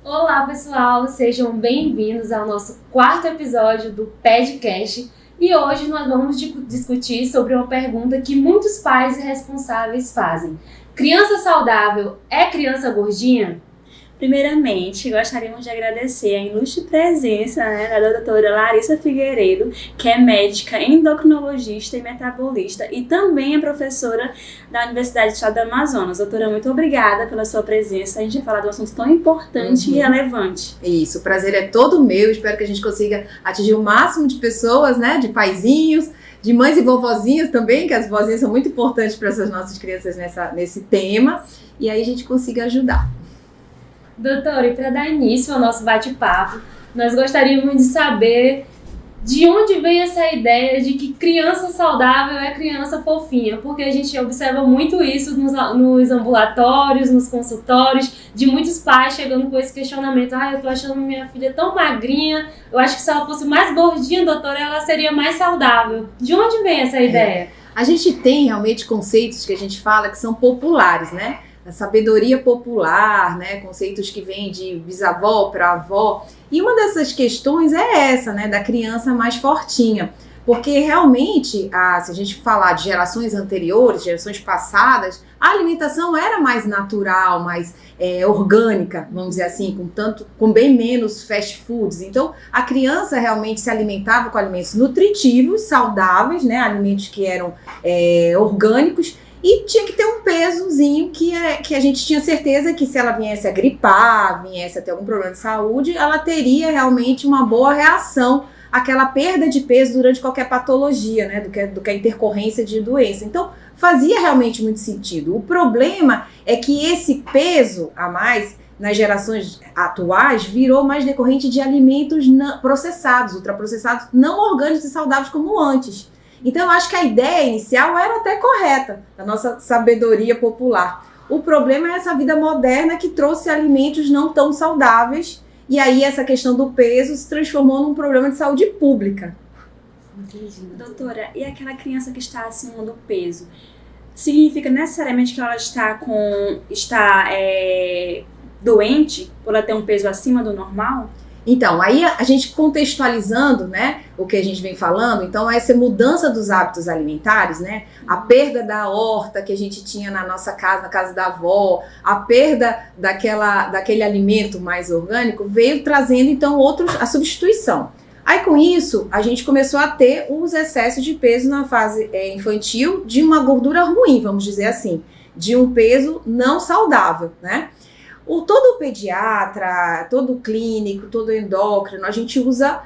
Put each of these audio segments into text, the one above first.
Olá, pessoal! Sejam bem-vindos ao nosso quarto episódio do podcast. E hoje nós vamos discutir sobre uma pergunta que muitos pais e responsáveis fazem. Criança saudável é criança gordinha? Primeiramente, gostaríamos de agradecer a ilustre presença da doutora Larissa Figueiredo, que é médica, endocrinologista e metabolista e também é professora da Universidade do Estado do Amazonas. Doutora, muito obrigada pela sua presença. A gente vai falar de um assunto tão importante e relevante. Isso, o prazer é todo meu. Espero que a gente consiga atingir o máximo de pessoas, né, de paizinhos, de mães e vovozinhas também, que as vozinhas são muito importantes para essas nossas crianças nesse tema, e aí a gente consiga ajudar. Doutora, e para dar início ao nosso bate-papo, nós gostaríamos de saber de onde vem essa ideia de que criança saudável é criança fofinha, porque a gente observa muito isso nos ambulatórios, nos consultórios, de muitos pais chegando com esse questionamento: eu tô achando minha filha tão magrinha, eu acho que se ela fosse mais gordinha, doutora, ela seria mais saudável. De onde vem essa ideia? A gente tem realmente conceitos que a gente fala que são populares, né? A sabedoria popular, né? Conceitos que vêm de bisavó para avó. E uma dessas questões é essa, né? Da criança mais fortinha. Porque realmente, se a gente falar de gerações anteriores, gerações passadas, a alimentação era mais natural, mais orgânica, vamos dizer assim, com bem menos fast foods. Então, a criança realmente se alimentava com alimentos nutritivos, saudáveis, né? Alimentos que eram orgânicos. E tinha que ter um pesozinho que a gente tinha certeza que se ela viesse a gripar, viesse a ter algum problema de saúde, ela teria realmente uma boa reação àquela perda de peso durante qualquer patologia, né, do que a intercorrência de doença. Então, fazia realmente muito sentido. O problema é que esse peso a mais, nas gerações atuais, virou mais decorrente de alimentos processados, ultraprocessados, não orgânicos e saudáveis como antes. Então, eu acho que a ideia inicial era até correta, da nossa sabedoria popular. O problema é essa vida moderna que trouxe alimentos não tão saudáveis, e aí essa questão do peso se transformou num problema de saúde pública. Entendi. Doutora, e aquela criança que está acima do peso? Significa necessariamente que ela está doente por ela ter um peso acima do normal? Então, aí a gente contextualizando, né, o que a gente vem falando, então essa mudança dos hábitos alimentares, né, a perda da horta que a gente tinha na nossa casa, na casa da avó, a perda daquele alimento mais orgânico, veio trazendo então a substituição. Aí com isso, a gente começou a ter os excessos de peso na fase infantil, de uma gordura ruim, vamos dizer assim, de um peso não saudável, né? Todo pediatra, todo clínico, todo endócrino, a gente usa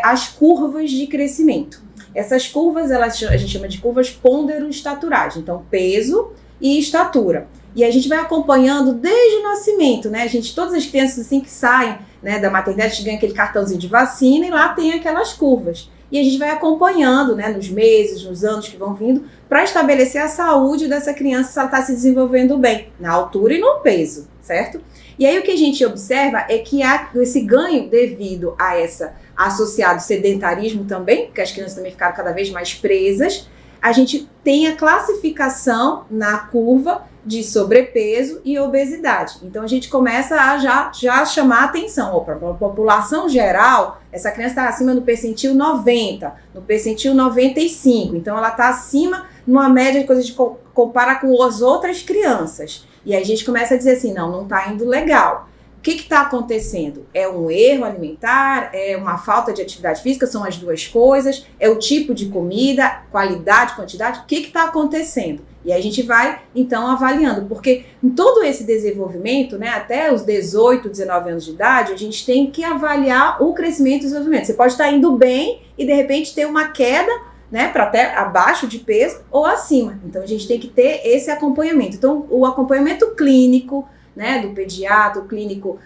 as curvas de crescimento. Essas curvas, a gente chama de curvas pondero-estaturais, então peso e estatura. E a gente vai acompanhando desde o nascimento, né? Todas as crianças assim que saem, né, da maternidade, ganham aquele cartãozinho de vacina e lá tem aquelas curvas. E a gente vai acompanhando, né, nos meses, nos anos que vão vindo, para estabelecer a saúde dessa criança, se ela está se desenvolvendo bem, na altura e no peso, certo? E aí o que a gente observa é que há esse ganho devido a associado sedentarismo também, porque as crianças também ficaram cada vez mais presas. A gente tem a classificação na curva de sobrepeso e obesidade. Então a gente começa a já chamar a atenção. Para a população geral, essa criança está acima no percentil 90, no percentil 95. Então ela está acima numa média de coisa de comparar com as outras crianças. E aí a gente começa a dizer assim, não está indo legal. O que está acontecendo? É um erro alimentar? É uma falta de atividade física? São as duas coisas? É o tipo de comida? Qualidade, quantidade? O que está acontecendo? E aí a gente vai, então, avaliando. Porque em todo esse desenvolvimento, né, até os 18, 19 anos de idade, a gente tem que avaliar o crescimento e o desenvolvimento. Você pode estar indo bem e, de repente, ter uma queda, né, para até abaixo de peso ou acima. Então, a gente tem que ter esse acompanhamento. Então, o acompanhamento clínico, né, do pediatra, o clínico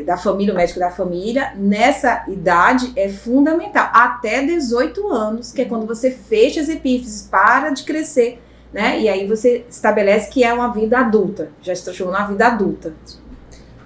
da família, o médico da família, nessa idade é fundamental, até 18 anos, que é quando você fecha as epífises, para de crescer, né, e aí você estabelece que é uma vida adulta, já se transformou numa vida adulta.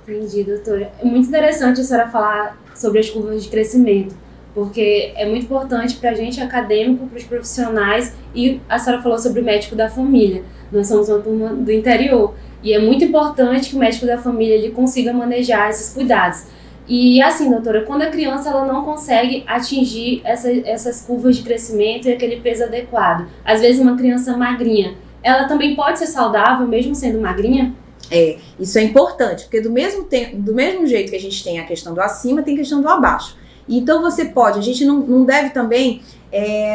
Entendi, doutora. É muito interessante a senhora falar sobre as curvas de crescimento, porque é muito importante para a gente, acadêmico, para os profissionais, e a senhora falou sobre o médico da família. Nós somos uma turma do interior, E é muito importante que o médico da família ele consiga manejar esses cuidados. E assim, doutora, quando a criança ela não consegue atingir essas curvas de crescimento e aquele peso adequado, às vezes uma criança magrinha, ela também pode ser saudável mesmo sendo magrinha? Isso é importante, porque do mesmo jeito que a gente tem a questão do acima, tem a questão do abaixo. Então você pode, a gente não deve também,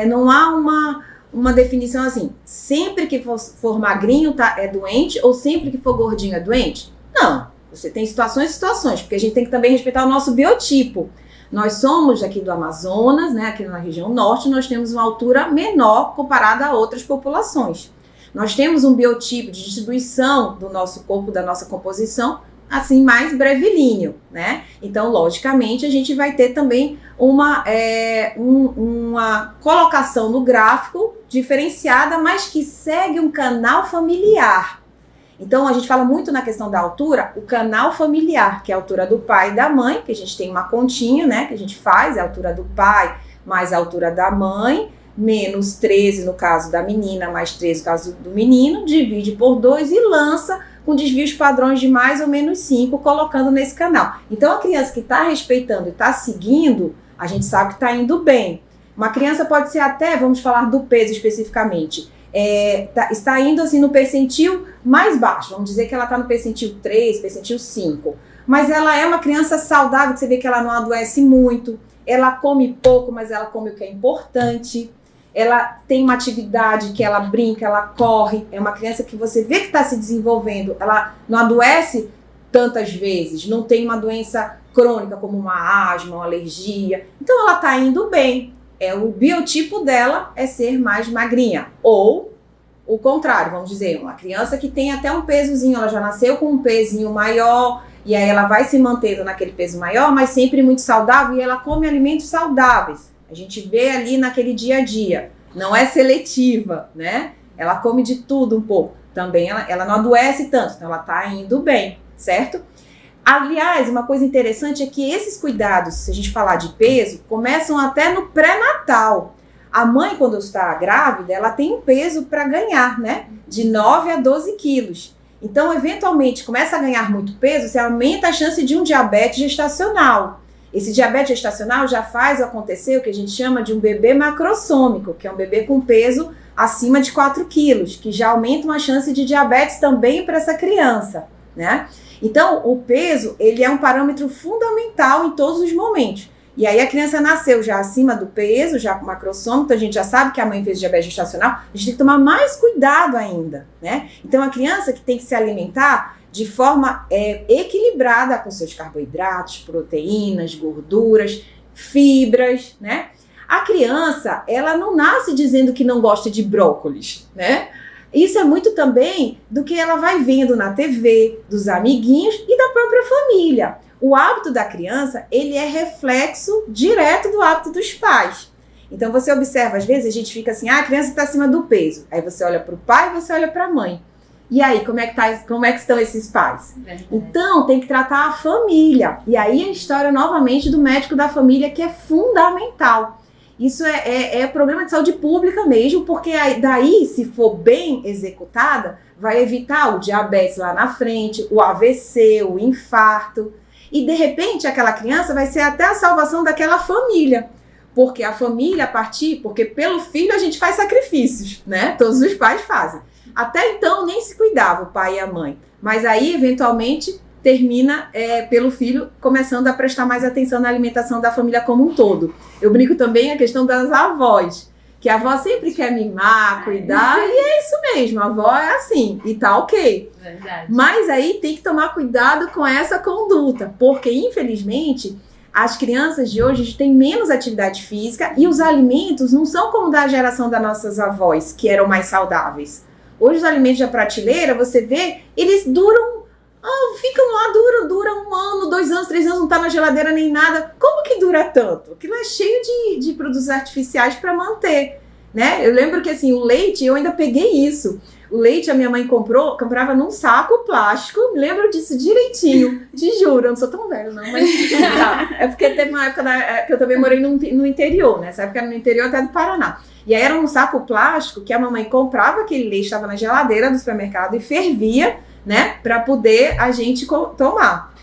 não há uma definição assim, sempre que for magrinho é doente ou sempre que for gordinho é doente? Não, você tem situações, porque a gente tem que também respeitar o nosso biotipo. Nós somos aqui do Amazonas, né, aqui na região norte, nós temos uma altura menor comparada a outras populações. Nós temos um biotipo de distribuição do nosso corpo, da nossa composição, assim, mais brevilíneo, né? Então, logicamente, a gente vai ter também uma colocação no gráfico diferenciada, mas que segue um canal familiar. Então, a gente fala muito na questão da altura, o canal familiar, que é a altura do pai e da mãe, que a gente tem uma continha, né, que a gente faz, é a altura do pai mais a altura da mãe, menos 13 no caso da menina, mais 13 no caso do menino, divide por 2 e lança com desvios padrões de mais ou menos 5, colocando nesse canal. Então, a criança que está respeitando e está seguindo, a gente sabe que está indo bem. Uma criança pode ser até, vamos falar do peso especificamente, está indo assim no percentil mais baixo, vamos dizer que ela está no percentil 3, percentil 5, mas ela é uma criança saudável, que você vê que ela não adoece muito, ela come pouco, mas ela come o que é importante, ela tem uma atividade que ela brinca, ela corre, é uma criança que você vê que está se desenvolvendo, ela não adoece tantas vezes, não tem uma doença crônica como uma asma, uma alergia, então ela está indo bem. O biotipo dela é ser mais magrinha, ou o contrário, vamos dizer, uma criança que tem até um pesozinho, ela já nasceu com um pezinho maior, e aí ela vai se mantendo naquele peso maior, mas sempre muito saudável, e ela come alimentos saudáveis. A gente vê ali naquele dia a dia, não é seletiva, né? Ela come de tudo um pouco. Também ela não adoece tanto, então ela tá indo bem, certo? Aliás, uma coisa interessante é que esses cuidados, se a gente falar de peso, começam até no pré-natal. A mãe, quando está grávida, ela tem um peso para ganhar, né? De 9 a 12 quilos. Então, eventualmente, começa a ganhar muito peso, você aumenta a chance de um diabetes gestacional. Esse diabetes gestacional já faz acontecer o que a gente chama de um bebê macrossômico, que é um bebê com peso acima de 4 quilos, que já aumenta uma chance de diabetes também para essa criança, né? Então, o peso, ele é um parâmetro fundamental em todos os momentos. E aí a criança nasceu já acima do peso, já com macrossômico, então a gente já sabe que a mãe fez diabetes gestacional, a gente tem que tomar mais cuidado ainda, né? Então, a criança que tem que se alimentar de forma equilibrada com seus carboidratos, proteínas, gorduras, fibras, né? A criança, ela não nasce dizendo que não gosta de brócolis, né? Isso é muito também do que ela vai vendo na TV, dos amiguinhos e da própria família. O hábito da criança, ele é reflexo direto do hábito dos pais. Então você observa, às vezes a gente fica assim, a criança está acima do peso. Aí você olha para o pai e você olha para a mãe. E aí, como é que estão esses pais? Verdade. Então, tem que tratar a família. E aí a história, novamente, do médico da família, que é fundamental. Isso é problema de saúde pública mesmo, porque daí, se for bem executada, vai evitar o diabetes lá na frente, o AVC, o infarto. E, de repente, aquela criança vai ser até a salvação daquela família. Porque a família porque pelo filho a gente faz sacrifícios, né? Todos os pais fazem. Até então, nem se cuidava o pai e a mãe. Mas aí, eventualmente, termina pelo filho começando a prestar mais atenção na alimentação da família como um todo. Eu brinco também a questão das avós, que a avó sempre quer mimar, cuidar, e é isso mesmo, a avó é assim, e tá ok. Verdade. Mas aí tem que tomar cuidado com essa conduta, porque infelizmente as crianças de hoje têm menos atividade física e os alimentos não são como da geração das nossas avós, que eram mais saudáveis. Hoje os alimentos da prateleira, você vê, eles ficam lá, duram 1 ano, 2 anos, 3 anos, não tá na geladeira nem nada. Como que dura tanto? Aquilo é cheio de produtos artificiais para manter, né? Eu lembro que assim, o leite, eu ainda peguei isso. O leite a minha mãe comprava num saco plástico, me lembro disso direitinho, te juro, eu não sou tão velha não, mas tá. É porque teve uma época que eu também morei no interior, né? Essa época era no interior até do Paraná. E aí era um saco plástico que a mamãe comprava aquele leite, estava na geladeira do supermercado e fervia, né, para poder a gente tomar.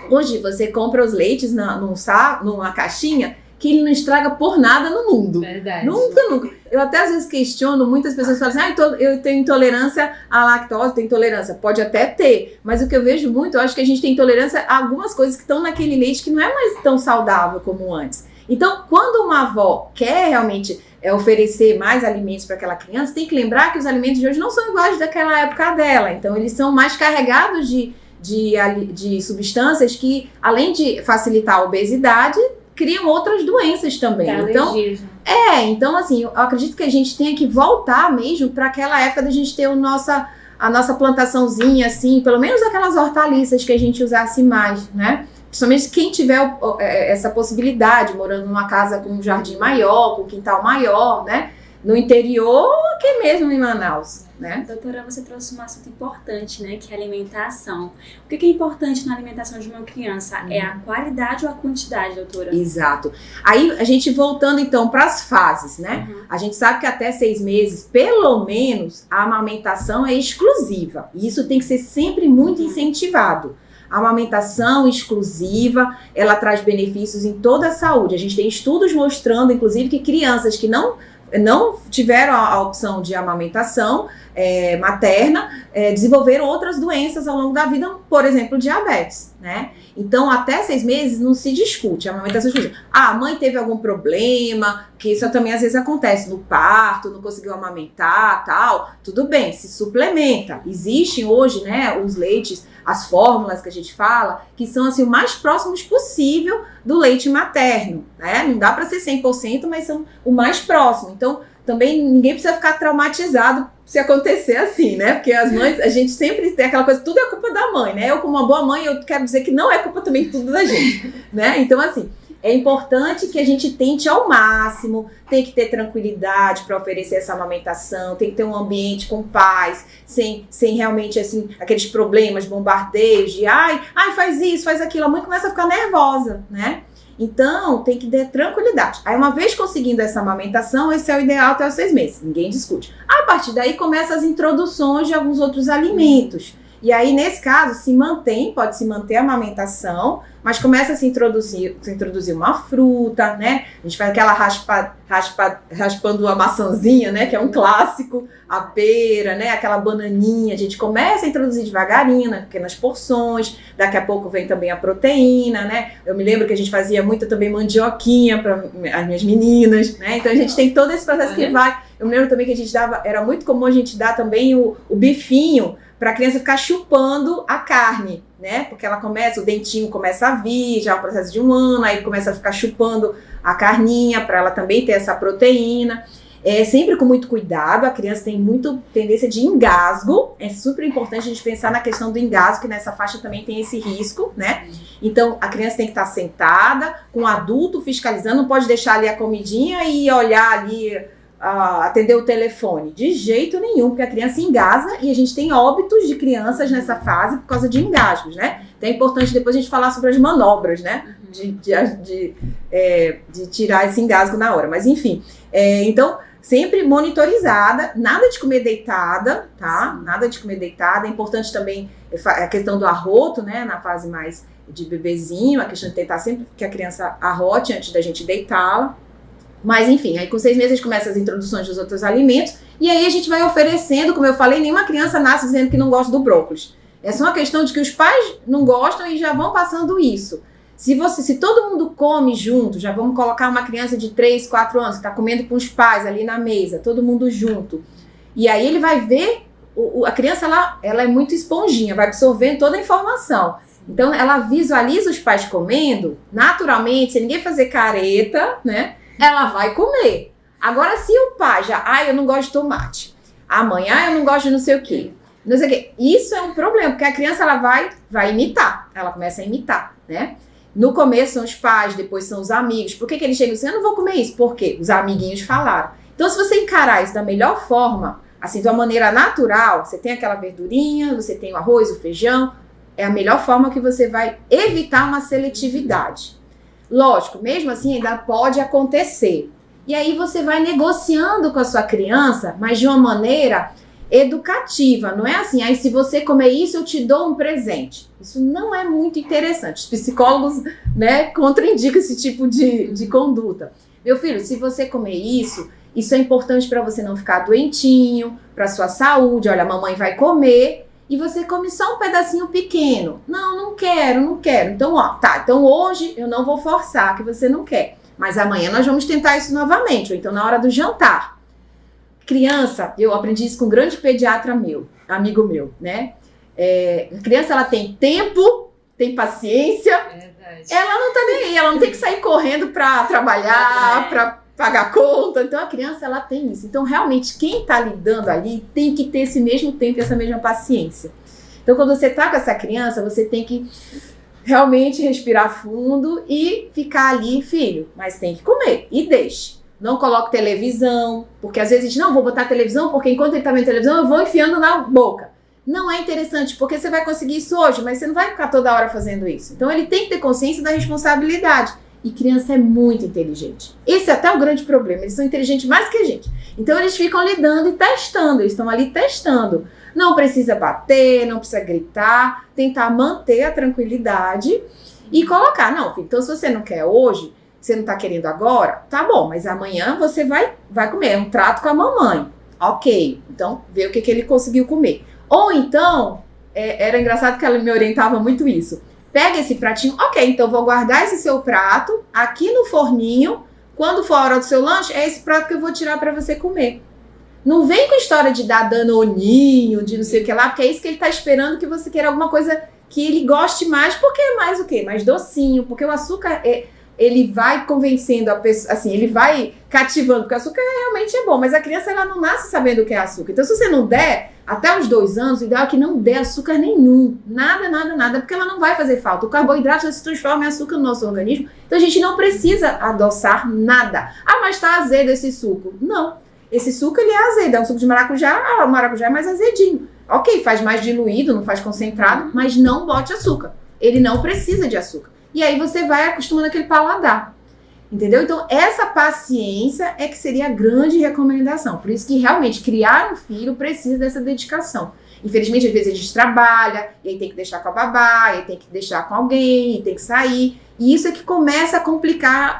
Hoje você compra os leites numa caixinha que ele não estraga por nada no mundo. Verdade. Nunca. Eu até às vezes questiono, muitas pessoas falam assim, eu tenho intolerância à lactose, tenho intolerância. Pode até ter, mas o que eu vejo muito, eu acho que a gente tem intolerância a algumas coisas que estão naquele leite que não é mais tão saudável como antes. Então, quando uma avó quer realmente oferecer mais alimentos para aquela criança, tem que lembrar que os alimentos de hoje não são iguais daquela época dela. Então, eles são mais carregados de substâncias que, além de facilitar a obesidade, criam outras doenças também. Então, assim, eu acredito que a gente tenha que voltar mesmo para aquela época da gente ter a nossa plantaçãozinha, assim, pelo menos aquelas hortaliças que a gente usasse mais, né? Principalmente quem tiver essa possibilidade, morando numa casa com um jardim maior, com um quintal maior, né? No interior, aqui mesmo em Manaus, né? Doutora, você trouxe um assunto importante, né? Que é a alimentação. O que é importante na alimentação de uma criança? É a qualidade ou a quantidade, doutora? Exato. Aí, a gente voltando, então, para as fases, né? A gente sabe que até 6 meses, pelo menos, a amamentação é exclusiva. E isso tem que ser sempre muito incentivado. A amamentação exclusiva, ela traz benefícios em toda a saúde. A gente tem estudos mostrando, inclusive, que crianças que não tiveram a opção de amamentação materna, desenvolveram outras doenças ao longo da vida, por exemplo, diabetes, né? Então, até 6 meses não se discute a amamentação exclusiva. A mãe teve algum problema, que isso também às vezes acontece no parto, não conseguiu amamentar, tal, tudo bem, se suplementa. Existem hoje, né, os leites, as fórmulas que a gente fala, que são assim, o mais próximos possível do leite materno, né? Não dá para ser 100%, mas são o mais próximo. Então, também ninguém precisa ficar traumatizado se acontecer assim, né? Porque as mães, a gente sempre tem aquela coisa, tudo é culpa da mãe, né? Eu, como uma boa mãe, eu quero dizer que não é culpa também tudo da gente, né? Então, assim, é importante que a gente tente ao máximo, tem que ter tranquilidade para oferecer essa amamentação, tem que ter um ambiente com paz, sem realmente, assim, aqueles problemas, bombardeios de ai, faz isso, faz aquilo, a mãe começa a ficar nervosa, né? Então, tem que ter tranquilidade. Aí, uma vez conseguindo essa amamentação, esse é o ideal até os 6 meses, ninguém discute. A partir daí, começam as introduções de alguns outros alimentos. E aí, nesse caso, pode se manter a amamentação, mas começa a se introduzir uma fruta, né? A gente faz aquela raspando a maçãzinha, né? Que é um clássico, a pera, né? Aquela bananinha. A gente começa a introduzir devagarinho, né? Pequenas porções. Daqui a pouco vem também a proteína, né? Eu me lembro que a gente fazia muito também mandioquinha para as minhas meninas, né? Então a gente tem todo esse processo que vai. Eu me lembro também que a gente dava, era muito comum a gente dar também o bifinho para a criança ficar chupando a carne, né? Porque o dentinho começa a vir, já é o processo de 1 ano, aí começa a ficar chupando a carninha para ela também ter essa proteína. Sempre com muito cuidado, a criança tem muita tendência de engasgo, é super importante a gente pensar na questão do engasgo, que nessa faixa também tem esse risco, né? Então, a criança tem que estar sentada, com o adulto fiscalizando, não pode deixar ali a comidinha e olhar ali, atender o telefone, de jeito nenhum, porque a criança engasa e a gente tem óbitos de crianças nessa fase por causa de engasgos, né? Então é importante depois a gente falar sobre as manobras, né? De tirar esse engasgo na hora, mas enfim, então sempre monitorizada, nada de comer deitada, tá? Nada de comer deitada, é importante também a questão do arroto, né? Na fase mais de bebezinho, a questão de tentar sempre que a criança arrote antes da gente deitá-la. Mas enfim, aí com 6 meses a gente começa as introduções dos outros alimentos e aí a gente vai oferecendo, como eu falei, nenhuma criança nasce dizendo que não gosta do brócolis. É só uma questão de que os pais não gostam e já vão passando isso. Se todo mundo come junto, já vamos colocar uma criança de 3, 4 anos que está comendo com os pais ali na mesa, todo mundo junto. E aí ele vai ver, a criança ela é muito esponjinha, vai absorvendo toda a informação. Então ela visualiza os pais comendo, naturalmente, sem ninguém fazer careta, né? Ela vai comer. Agora, se o pai eu não gosto de tomate. A mãe, eu não gosto de não sei o quê. Não sei o quê. Isso é um problema, porque a criança, ela vai imitar. Ela começa a imitar, né? No começo são os pais, depois são os amigos. Por que eles chegam assim, eu não vou comer isso? Por quê? Os amiguinhos falaram. Então, se você encarar isso da melhor forma, assim, de uma maneira natural, você tem aquela verdurinha, você tem o arroz, o feijão, é a melhor forma que você vai evitar uma seletividade. Lógico, mesmo assim ainda pode acontecer. E aí você vai negociando com a sua criança, mas de uma maneira educativa, não é assim, aí se você comer isso eu te dou um presente. Isso não é muito interessante. Os psicólogos, né, contraindicam esse tipo de conduta. Meu filho, se você comer isso é importante para você não ficar doentinho, para sua saúde. Olha, a mamãe vai comer e você come só um pedacinho pequeno. Não quero. Então, então hoje eu não vou forçar que você não quer, mas amanhã nós vamos tentar isso novamente, ou então na hora do jantar. Criança, eu aprendi isso com um grande pediatra amigo meu, né? A criança, ela tem tempo, tem paciência, ela não tá nem aí, ela não tem que sair correndo para trabalhar, para pagar conta. Então a criança, ela tem isso. Então realmente quem tá lidando ali tem que ter esse mesmo tempo e essa mesma paciência. Então quando você tá com essa criança, você tem que realmente respirar fundo e ficar ali, filho, mas tem que comer e deixe. Não coloque televisão, porque às vezes a gente, não, vou botar televisão, porque enquanto ele tá vendo televisão, eu vou enfiando na boca. Não é interessante, porque você vai conseguir isso hoje, mas você não vai ficar toda hora fazendo isso. Então ele tem que ter consciência da responsabilidade. E criança é muito inteligente. Esse é até o grande problema, eles são inteligentes mais que a gente. Então eles ficam lidando e testando, eles estão ali testando. Não precisa bater, não precisa gritar, tentar manter a tranquilidade e colocar, não, filho, então se você não quer hoje, você não tá querendo agora, tá bom, mas amanhã você vai comer, é um trato com a mamãe. Ok, então vê o que ele conseguiu comer. Ou então, era engraçado que ela me orientava muito isso. Pega esse pratinho, ok, então vou guardar esse seu prato aqui no forninho, quando for a hora do seu lanche, é esse prato que eu vou tirar para você comer. Não vem com história de dar danoninho, de não sei o que lá, porque é isso que ele tá esperando, que você queira alguma coisa que ele goste mais, porque é mais o quê? Mais docinho, porque o açúcar ele vai convencendo a pessoa, assim, ele vai cativando, porque o açúcar realmente é bom, mas a criança, ela não nasce sabendo o que é açúcar. Então, se você não der, até os 2 anos, o ideal é que não dê açúcar nenhum, nada, porque ela não vai fazer falta. O carboidrato já se transforma em açúcar no nosso organismo, então a gente não precisa adoçar nada. Ah, mas tá azedo esse suco. Não, esse suco, ele é azedo, é um suco de maracujá, o maracujá é mais azedinho. Ok, faz mais diluído, não faz concentrado, mas não bote açúcar. Ele não precisa de açúcar. E aí você vai acostumando aquele paladar, entendeu? Então essa paciência é que seria a grande recomendação. Por isso que realmente criar um filho precisa dessa dedicação. Infelizmente às vezes a gente trabalha, e aí tem que deixar com a babá, e aí tem que deixar com alguém, e tem que sair. E isso é que começa a complicar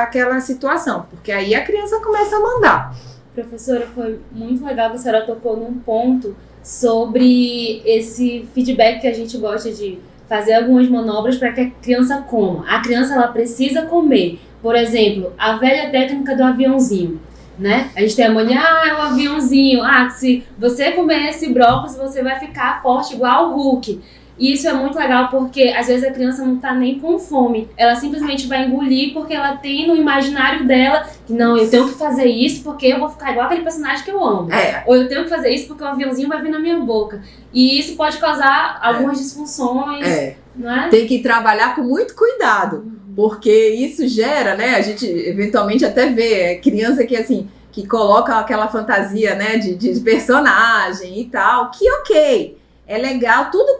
aquela situação, porque aí a criança começa a mandar. Professora, foi muito legal que a senhora tocou num ponto sobre esse feedback que a gente gosta de fazer algumas manobras para que a criança coma. A criança, ela precisa comer. Por exemplo, a velha técnica do aviãozinho, né? A gente tem a mania, é o aviãozinho. Se você comer esse brócolis, você vai ficar forte igual o Hulk. E isso é muito legal porque às vezes a criança não tá nem com fome. Ela simplesmente vai engolir porque ela tem no imaginário dela que não, eu tenho que fazer isso porque eu vou ficar igual aquele personagem que eu amo. Ou eu tenho que fazer isso porque o aviãozinho vai vir na minha boca. E isso pode causar algumas disfunções. Não é? Tem que trabalhar com muito cuidado, porque isso gera, né? A gente eventualmente até vê criança que assim, que coloca aquela fantasia, né, de personagem e tal, que ok. É legal, tudo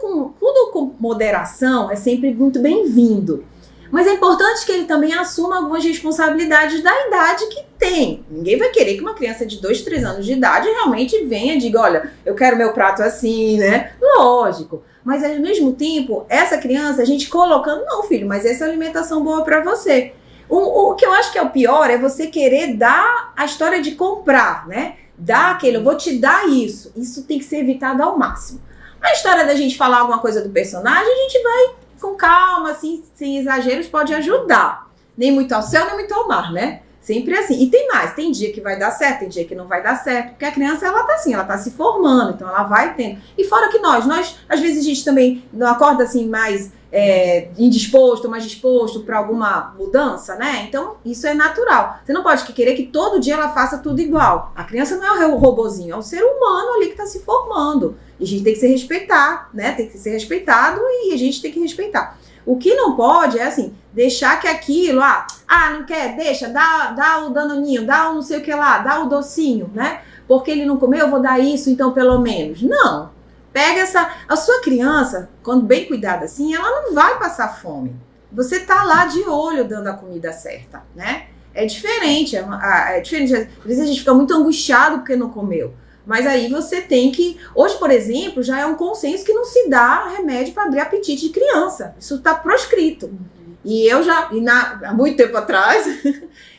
com moderação é sempre muito bem-vindo. Mas é importante que ele também assuma algumas responsabilidades da idade que tem. Ninguém vai querer que uma criança de 2, 3 anos de idade realmente venha e diga, olha, eu quero meu prato assim, né? Lógico. Mas ao mesmo tempo, essa criança, a gente colocando, não, filho, mas essa é a alimentação boa para você. O que eu acho que é o pior é você querer dar a história de comprar, né? Dar aquele, eu vou te dar isso. Isso tem que ser evitado ao máximo. A história da gente falar alguma coisa do personagem, a gente vai com calma, assim, sem exageros, pode ajudar. Nem muito ao céu, nem muito ao mar, né? Sempre assim. E tem mais, tem dia que vai dar certo, tem dia que não vai dar certo. Porque a criança, ela tá assim, ela tá se formando, então ela vai tendo. E fora que nós, às vezes a gente também não acorda assim mais indisposto, mais disposto para alguma mudança, né? Então, isso é natural. Você não pode querer que todo dia ela faça tudo igual. A criança não é o robozinho, é o ser humano ali que tá se formando. E a gente tem que se respeitar, né? Tem que ser respeitado e a gente tem que respeitar. O que não pode é assim, deixar que aquilo, não quer, deixa, dá o danoninho, dá o não sei o que lá, dá o docinho, né? Porque ele não comeu, eu vou dar isso, então pelo menos. Não. Pega a sua criança, quando bem cuidada assim, ela não vai passar fome. Você tá lá de olho dando a comida certa, né? É diferente, é diferente. Às vezes a gente fica muito angustiado porque não comeu. Mas aí você tem que... Hoje, por exemplo, já é um consenso que não se dá remédio para abrir apetite de criança. Isso está proscrito. E eu já, há muito tempo atrás,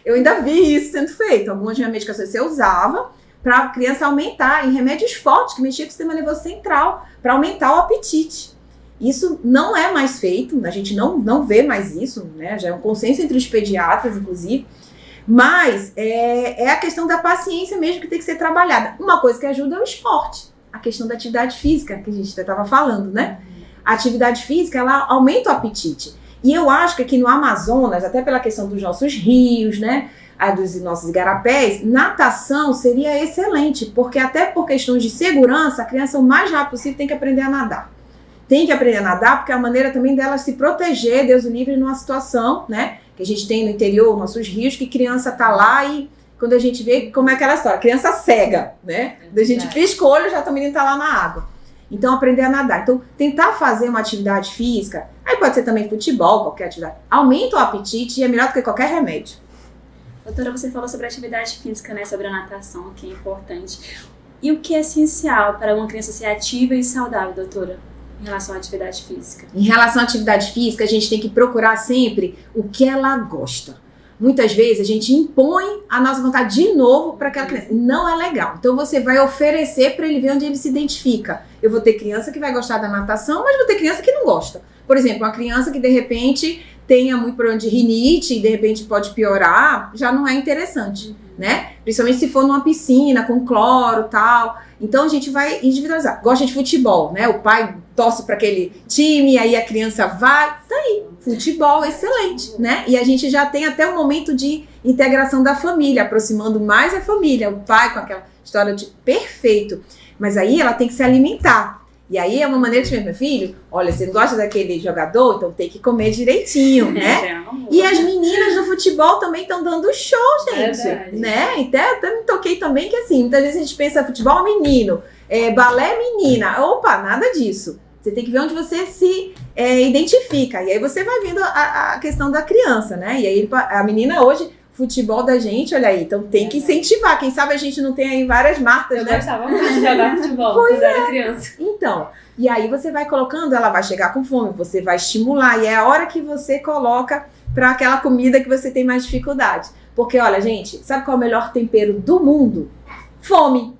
eu ainda vi isso sendo feito. Algumas medicações você usava para a criança aumentar, em remédios fortes, que mexiam com o sistema nervoso central, para aumentar o apetite. Isso não é mais feito, a gente não vê mais isso, né? Já é um consenso entre os pediatras, inclusive. Mas é a questão da paciência mesmo que tem que ser trabalhada. Uma coisa que ajuda é o esporte, a questão da atividade física, que a gente estava falando, né? A atividade física, ela aumenta o apetite. E eu acho que aqui no Amazonas, até pela questão dos nossos rios, né? Dos nossos igarapés, natação seria excelente, porque até por questões de segurança, a criança o mais rápido possível tem que aprender a nadar. Tem que aprender a nadar, porque é a maneira também dela se proteger, Deus o livre, numa situação, né? Que a gente tem no interior, nossos rios, que criança tá lá e quando a gente vê como é aquela história, criança cega, né? Quando a gente pisca o olho, já o menino tá lá na água. Então, aprender a nadar. Então, tentar fazer uma atividade física, aí pode ser também futebol, qualquer atividade, aumenta o apetite e é melhor do que qualquer remédio. Doutora, você falou sobre a atividade física, né? Sobre a natação, que é importante. E o que é essencial para uma criança ser ativa e saudável, doutora? Em relação à atividade física? Em relação à atividade física, a gente tem que procurar sempre o que ela gosta. Muitas vezes a gente impõe a nossa vontade de novo para aquela criança. Não é legal. Então você vai oferecer para ele ver onde ele se identifica. Eu vou ter criança que vai gostar da natação, mas vou ter criança que não gosta. Por exemplo, uma criança que de repente tenha muito problema de rinite e de repente pode piorar, já não é interessante, né? Principalmente se for numa piscina com cloro e tal. Então a gente vai individualizar. Gosta de futebol, né? O pai torce para aquele time, aí a criança vai. Tá aí, futebol excelente, né? E a gente já tem até um momento de integração da família, aproximando mais a família, o pai com aquela história de perfeito. Mas aí ela tem que se alimentar. E aí é uma maneira de dizer, meu filho, olha, você não gosta daquele jogador, então tem que comer direitinho, né? E as meninas do futebol também estão dando show, gente, né? Até me toquei também que assim, muitas vezes a gente pensa futebol menino, balé menina, opa, nada disso. Você tem que ver onde você se identifica, e aí você vai vendo a questão da criança, né? E aí a menina hoje... Futebol da gente, olha aí, então tem que incentivar. Quem sabe a gente não tem aí várias marcas, né? Eu gostava muito de jogar futebol quando era criança. Então, e aí você vai colocando, ela vai chegar com fome, você vai estimular, e é a hora que você coloca para aquela comida que você tem mais dificuldade. Porque, olha, gente, sabe qual é o melhor tempero do mundo? Fome.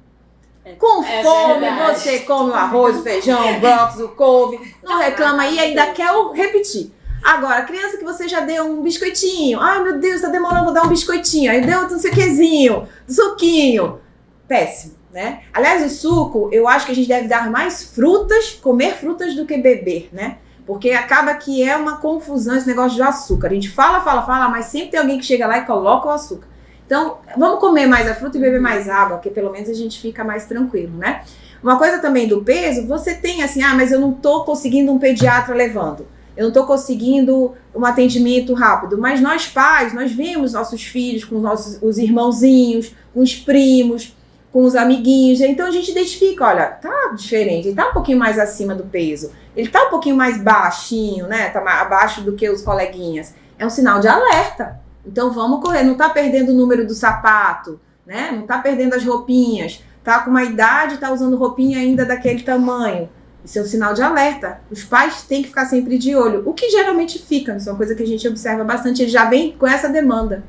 Com fome, verdade. Você come o arroz, o feijão, o brócolis, o couve, não reclama e ainda quer repetir. Agora, a criança que você já deu um biscoitinho, ai meu Deus, tá demorando, vou dar um biscoitinho, aí deu não sei o quezinho, suquinho, péssimo, né? Aliás, o suco, eu acho que a gente deve dar mais frutas, comer frutas do que beber, né? Porque acaba que é uma confusão esse negócio de açúcar, a gente fala, mas sempre tem alguém que chega lá e coloca o açúcar. Então, vamos comer mais a fruta e beber mais água, que pelo menos a gente fica mais tranquilo, né? Uma coisa também do peso, você tem assim, mas eu não tô conseguindo um pediatra levando. Eu não estou conseguindo um atendimento rápido, mas nós pais, nós vemos nossos filhos com os irmãozinhos, com os primos, com os amiguinhos, então a gente identifica, olha, tá diferente, ele tá um pouquinho mais acima do peso, ele tá um pouquinho mais baixinho, né, tá mais abaixo do que os coleguinhas, é um sinal de alerta, então vamos correr, não tá perdendo o número do sapato, né, não tá perdendo as roupinhas, tá com uma idade, tá usando roupinha ainda daquele tamanho. Isso é um sinal de alerta. Os pais têm que ficar sempre de olho. O que geralmente fica, isso é uma coisa que a gente observa bastante, ele já vem com essa demanda.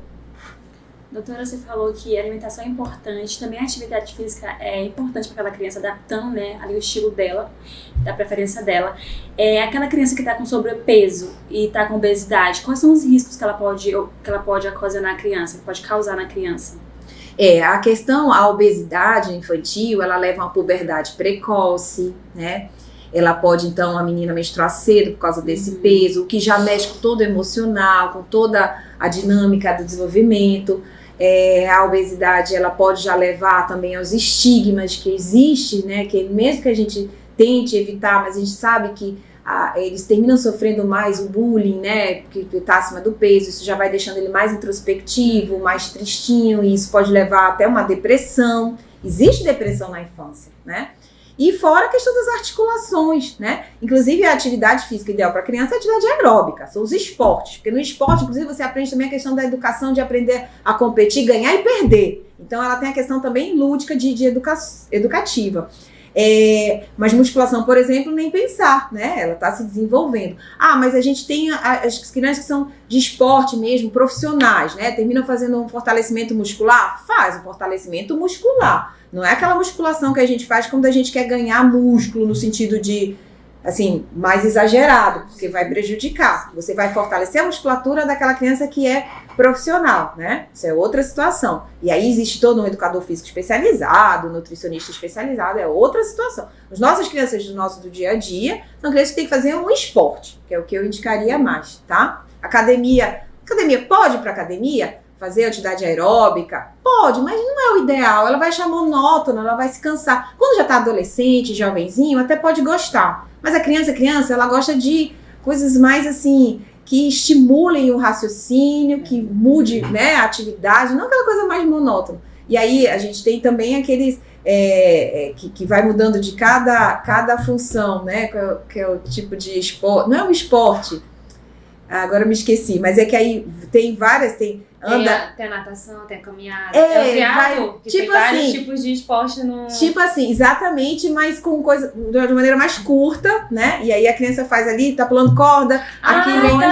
Doutora, você falou que a alimentação é importante, também a atividade física é importante para aquela criança, adaptando, né, ali o estilo dela, da preferência dela. Aquela criança que está com sobrepeso e está com obesidade, quais são os riscos que ela pode ocasionar na criança, que pode causar na criança? A obesidade infantil, ela leva a uma puberdade precoce, né? Ela pode, então, a menina menstruar cedo por causa desse peso, o que já mexe com todo o emocional, com toda a dinâmica do desenvolvimento. A obesidade, ela pode já levar também aos estigmas que existem, né? Que mesmo que a gente tente evitar, mas a gente sabe que eles terminam sofrendo mais o bullying, né? Porque está acima do peso, isso já vai deixando ele mais introspectivo, mais tristinho, e isso pode levar até uma depressão. Existe depressão na infância, né? E fora a questão das articulações, né? Inclusive, a atividade física ideal para criança é a atividade aeróbica, são os esportes. Porque no esporte, inclusive, você aprende também a questão da educação, de aprender a competir, ganhar e perder. Então, ela tem a questão também lúdica de educativa. Mas musculação, por exemplo, nem pensar, né? Ela está se desenvolvendo. Mas a gente tem as crianças que são de esporte mesmo, profissionais, né? Terminam fazendo um fortalecimento muscular? Faz um fortalecimento muscular. Não é aquela musculação que a gente faz quando a gente quer ganhar músculo no sentido de, assim, mais exagerado, porque vai prejudicar. Você vai fortalecer a musculatura daquela criança que é profissional, né? Isso é outra situação. E aí existe todo um educador físico especializado, nutricionista especializado, é outra situação. As nossas crianças do dia a dia são crianças que têm que fazer um esporte, que é o que eu indicaria mais, tá? Academia pode ir para academia? Fazer atividade aeróbica? Pode, mas não é o ideal. Ela vai achar monótona, ela vai se cansar. Quando já está adolescente, jovenzinho, até pode gostar. Mas a criança, ela gosta de coisas mais assim, que estimulem o raciocínio, que mude, né, a atividade, não aquela coisa mais monótona. E aí a gente tem também aqueles que vai mudando de cada função, né, que é o tipo de esporte. Não é um esporte, agora eu me esqueci, mas é que aí tem várias, tem a natação, tem a caminhada, o triatlo, que tipo tem vários assim, tipos de esporte no... Tipo assim, exatamente, mas com coisa de uma maneira mais curta, né? E aí a criança faz ali, tá pulando corda, aqui vem...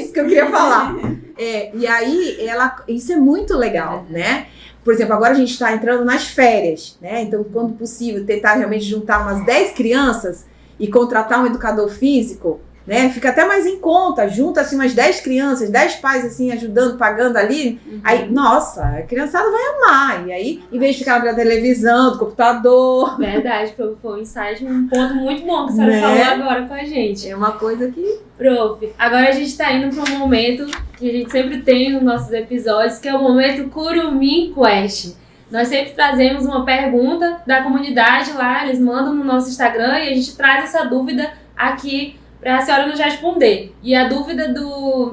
isso que eu queria falar. E aí, isso é muito legal, né? Por exemplo, agora a gente está entrando nas férias, né? Então, quando possível, tentar realmente juntar umas 10 crianças e contratar um educador físico, né? Fica até mais em conta, junta assim umas 10 crianças, 10 pais assim ajudando, pagando ali, aí, nossa, a criançada vai amar, e aí, em vez de ficar na televisão, do computador... Verdade, foi um insight, um ponto muito bom que a senhora falou agora com a gente. É uma coisa que... Prof, agora a gente tá indo para um momento que a gente sempre tem nos nossos episódios, que é o momento Curumim Quest. Nós sempre trazemos uma pergunta da comunidade lá, eles mandam no nosso Instagram e a gente traz essa dúvida aqui para a senhora nos responder. E a dúvida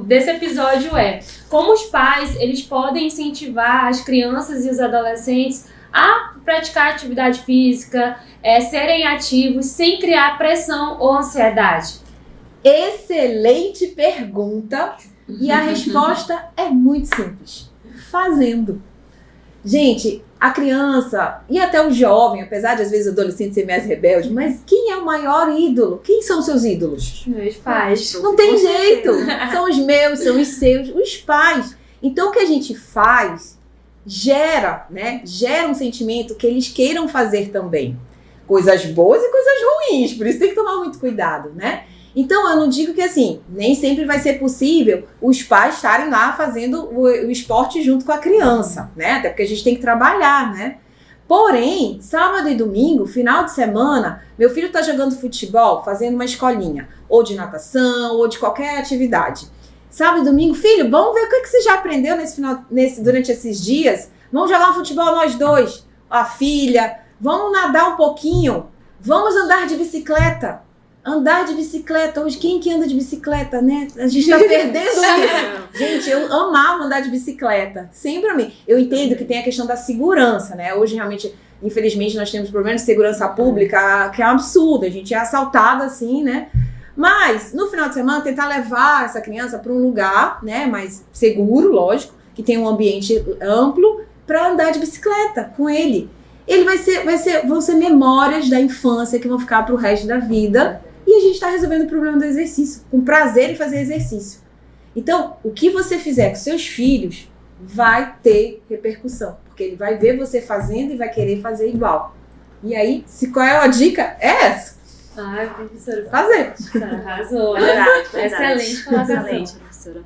desse episódio é: como os pais eles podem incentivar as crianças e os adolescentes a praticar atividade física, serem ativos, sem criar pressão ou ansiedade? Excelente pergunta. E a resposta é muito simples: fazendo. Gente, a criança e até o jovem, apesar de às vezes o adolescente ser mais rebelde, mas quem é o maior ídolo? Quem são os seus ídolos? Meus pais. Não tem jeito. São os meus, são os seus, os pais. Então o que a gente faz gera um sentimento que eles queiram fazer também. Coisas boas e coisas ruins, por isso tem que tomar muito cuidado, né? Então, eu não digo que assim, nem sempre vai ser possível os pais estarem lá fazendo o esporte junto com a criança, né? Até porque a gente tem que trabalhar, né? Porém, sábado e domingo, final de semana, meu filho está jogando futebol, fazendo uma escolinha, ou de natação, ou de qualquer atividade. Sábado e domingo, filho, vamos ver o que você já aprendeu durante esses dias? Vamos jogar um futebol nós dois, a filha, vamos nadar um pouquinho, vamos andar de bicicleta. Andar de bicicleta, hoje quem que anda de bicicleta, né? A gente tá perdendo isso. Gente, eu amava andar de bicicleta, sempre amei. Eu entendo que tem a questão da segurança, né? Hoje realmente, infelizmente, nós temos problemas de segurança pública, que é um absurdo, a gente é assaltada assim, né? Mas, no final de semana, tentar levar essa criança para um lugar, né, mais seguro, lógico, que tem um ambiente amplo, para andar de bicicleta com ele. Ele vão ser memórias da infância que vão ficar para o resto da vida. E a gente está resolvendo o problema do exercício, com prazer em fazer exercício. Então, o que você fizer com seus filhos vai ter repercussão, porque ele vai ver você fazendo e vai querer fazer igual. E aí, qual é a dica? É essa. Ai, professora. Fazer. Arrasou. Excelente colocação. Excelente, professora.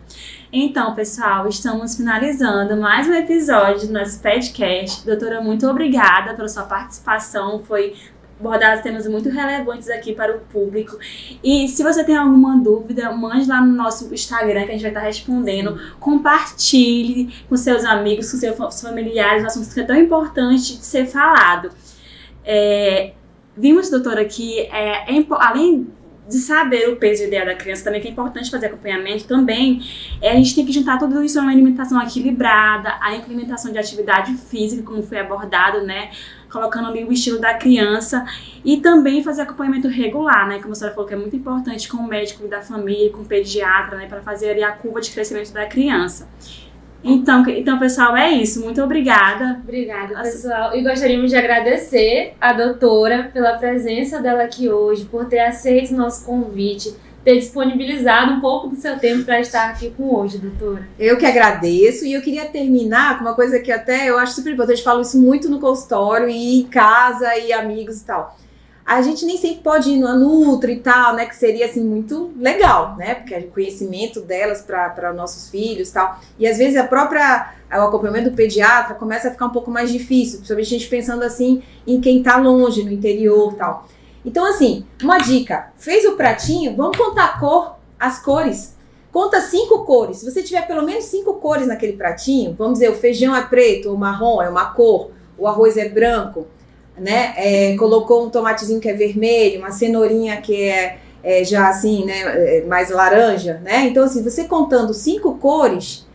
Então, pessoal, estamos finalizando mais um episódio do nosso podcast. Doutora, muito obrigada pela sua participação. Foi abordados temas muito relevantes aqui para o público. E se você tem alguma dúvida, mande lá no nosso Instagram que a gente vai estar respondendo. Compartilhe com seus amigos, com seus familiares, um assunto que é tão importante de ser falado. Vimos, doutora, que além de saber o peso ideal da criança, também que é importante fazer acompanhamento, também a gente tem que juntar tudo isso a uma alimentação equilibrada, a implementação de atividade física, como foi abordado, né? colocando ali o estilo da criança e também fazer acompanhamento regular, né? Como a senhora falou que é muito importante com o médico da família, com o pediatra, né? Para fazer ali a curva de crescimento da criança. Então, pessoal, é isso. Muito obrigada. Obrigada, pessoal. E gostaríamos de agradecer a doutora pela presença dela aqui hoje, por ter aceito o nosso convite, ter disponibilizado um pouco do seu tempo para estar aqui com hoje, doutora. Eu que agradeço, e eu queria terminar com uma coisa que até eu acho super importante, falo isso muito no consultório e em casa e amigos e tal. A gente nem sempre pode ir na Nutri e tal, né, que seria assim muito legal, né, porque é o conhecimento delas para nossos filhos e tal, e às vezes o acompanhamento do pediatra começa a ficar um pouco mais difícil, principalmente a gente pensando assim em quem tá longe, no interior e tal. Então assim, uma dica, fez o pratinho, vamos contar as cores. Conta 5 cores. Se você tiver pelo menos 5 cores naquele pratinho, vamos dizer, o feijão é preto ou marrom, é uma cor, o arroz é branco, né? Colocou um tomatezinho que é vermelho, uma cenourinha que é já assim, né, mais laranja, né? Então assim, você contando 5 cores,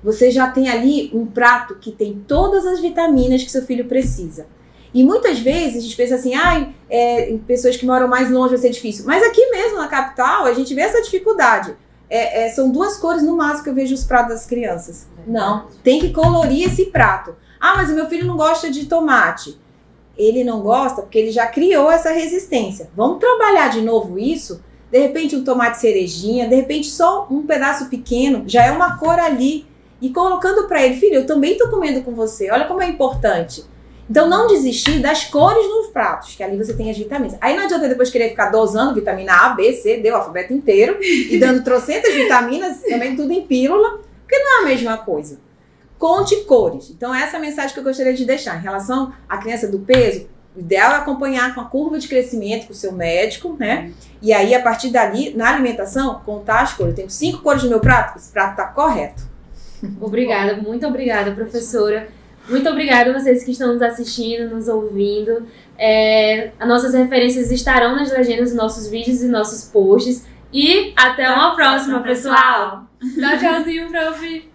você já tem ali um prato que tem todas as vitaminas que seu filho precisa. E muitas vezes a gente pensa assim, pessoas que moram mais longe vai ser difícil. Mas aqui mesmo na capital a gente vê essa dificuldade. São 2 cores no máximo que eu vejo os pratos das crianças. Não, tem que colorir esse prato. Mas o meu filho não gosta de tomate. Ele não gosta porque ele já criou essa resistência. Vamos trabalhar de novo isso? De repente um tomate cerejinha, de repente só um pedaço pequeno, já é uma cor ali. E colocando para ele, filho, eu também estou comendo com você, olha como é importante. Então não desistir das cores nos pratos, que ali você tem as vitaminas. Aí não adianta depois querer ficar dosando vitamina A, B, C, D, o alfabeto inteiro, e dando trocentas vitaminas, também tudo em pílula, porque não é a mesma coisa. Conte cores. Então essa é a mensagem que eu gostaria de deixar. Em relação à criança do peso, o ideal é acompanhar com a curva de crescimento com o seu médico, né? E aí, a partir dali, na alimentação, contar as cores. Eu tenho 5 cores no meu prato, esse prato está correto. Obrigada, muito obrigada, professora. Muito obrigada a vocês que estão nos assistindo, nos ouvindo. As nossas referências estarão nas legendas dos nossos vídeos e nossos posts. E até uma próxima, pessoal. Dá tchauzinho, prof.